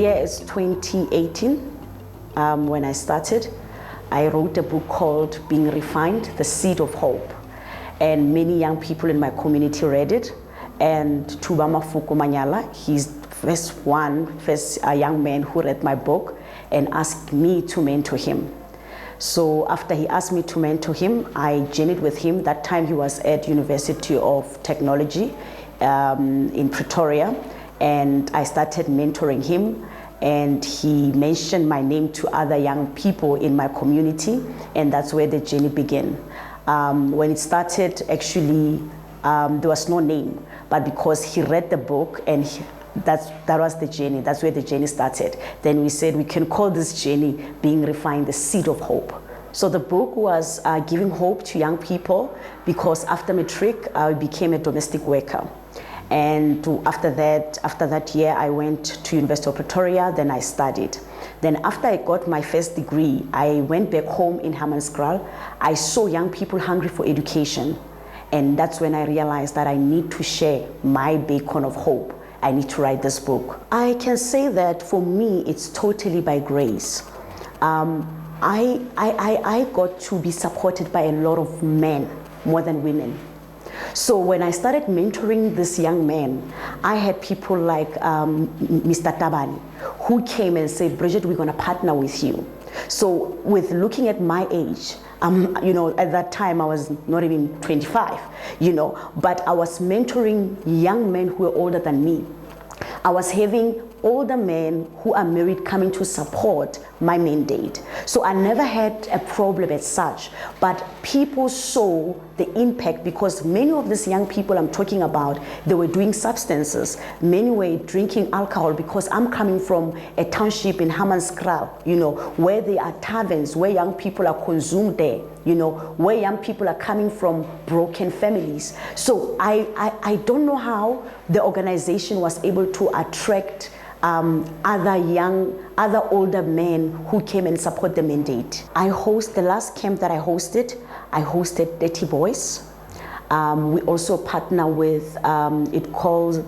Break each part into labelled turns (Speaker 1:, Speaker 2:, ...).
Speaker 1: year is 2018 when I started. I wrote a book called Being Refined, The Seed of Hope. And many young people in my community read it. And Tubama Fuku Manyala, he's first a young man who read my book and asked me to mentor him. So after he asked me to mentor him, I journeyed with him. That time he was at University of Technology in Pretoria, and I started mentoring him. And he mentioned my name to other young people in my community, and that's where the journey began. When it started, actually, there was no name, but because he read the book and that was the journey, that's where the journey started. Then we said we can call this journey Being Refined, the Seed of Hope. So the book was giving hope to young people, because after matric, I became a domestic worker. And after that year, I went to University of Pretoria, then I studied. Then after I got my first degree, I went back home in Hammanskraal. I saw young people hungry for education. And that's when I realized that I need to share my beacon of hope. I need to write this book. I can say that for me, it's totally by grace. I got to be supported by a lot of men more than women. So when I started mentoring this young man, I had people like Mr. Tabani, who came and said, Bridget, we're going to partner with you. So with looking at my age, at that time I was not even 25, but I was mentoring young men who were older than me. I was having older men who are married coming to support my mandate. So I never had a problem as such, but people saw the impact, because many of these young people I'm talking about, they were doing substances. Many were drinking alcohol, because I'm coming from a township in Hammanskraal, where there are taverns, where young people are consumed there, where young people are coming from broken families. So I don't know how the organization was able to attract other older men who came and support the mandate. The last camp that I hosted 30 boys. We also partner with, it called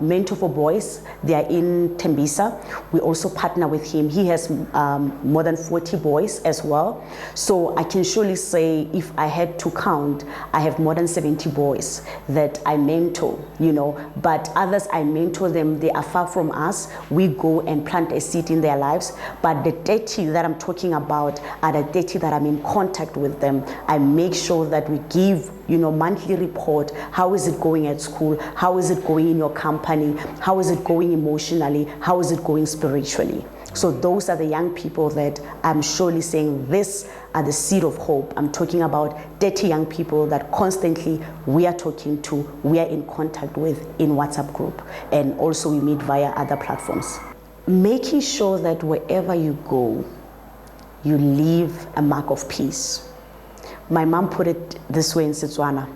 Speaker 1: Mentor for Boys. They are in Tembisa. We also partner with him. He has more than 40 boys as well. So I can surely say, if I had to count, I have more than 70 boys that I mentor, but others I mentor them, they are far from us. We go and plant a seed in their lives. But the 30 that I'm talking about are the 30 that I'm in contact with them. I make sure that we give monthly report. How is it going at school? How is it going in your company? How is it going emotionally? How is it going spiritually? So those are the young people that I'm surely saying, this are the seed of hope. I'm talking about 30 young people that constantly we are talking to, we are in contact with in WhatsApp group, and also we meet via other platforms. Making sure that wherever you go, you leave a mark of peace. My mom put it this way in Setswana,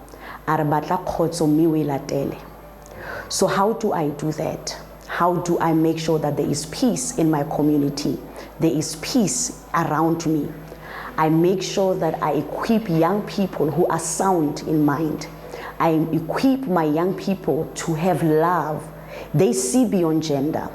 Speaker 1: so how do I do that? How do I make sure that there is peace in my community? There is peace around me. I make sure that I equip young people who are sound in mind. I equip my young people to have love. They see beyond gender.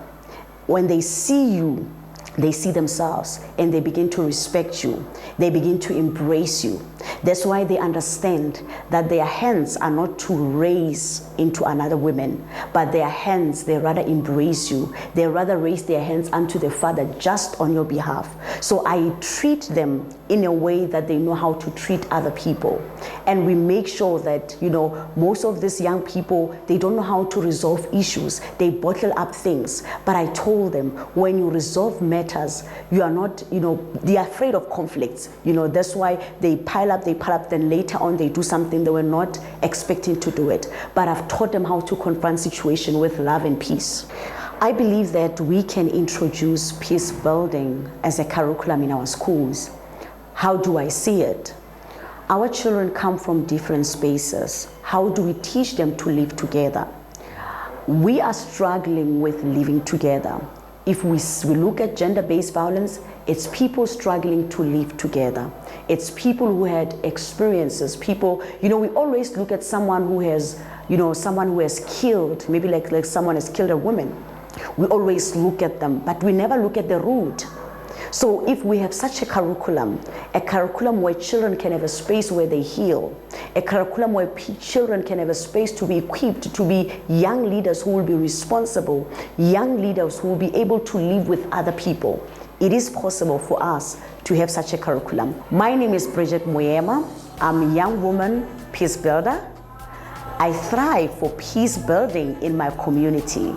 Speaker 1: When they see you, they see themselves and they begin to respect you. They begin to embrace you. That's why they understand that their hands are not to raise into another woman, but their hands, they rather embrace you. They rather raise their hands unto the Father just on your behalf. So I treat them in a way that they know how to treat other people. And we make sure that, most of these young people, they don't know how to resolve issues. They bottle up things. But I told them, when you resolve matters, you are not, they're afraid of conflicts. That's why they pile up, then later on they do something they were not expecting to do it. But I've taught them how to confront situations with love and peace. I believe that we can introduce peace building as a curriculum in our schools. How do I see it? Our children come from different spaces. How do we teach them to live together? We are struggling with living together. If we look at gender-based violence, it's people struggling to live together. It's people who had experiences. People, we always look at someone who has, someone who has killed, maybe like someone has killed a woman. We always look at them, but we never look at the root. So if we have such a curriculum where children can have a space where they heal, a curriculum where children can have a space to be equipped to be young leaders who will be responsible, young leaders who will be able to live with other people, it is possible for us to have such a curriculum. My name is Bridget Moema. I'm a young woman peace builder. I thrive for peace building in my community.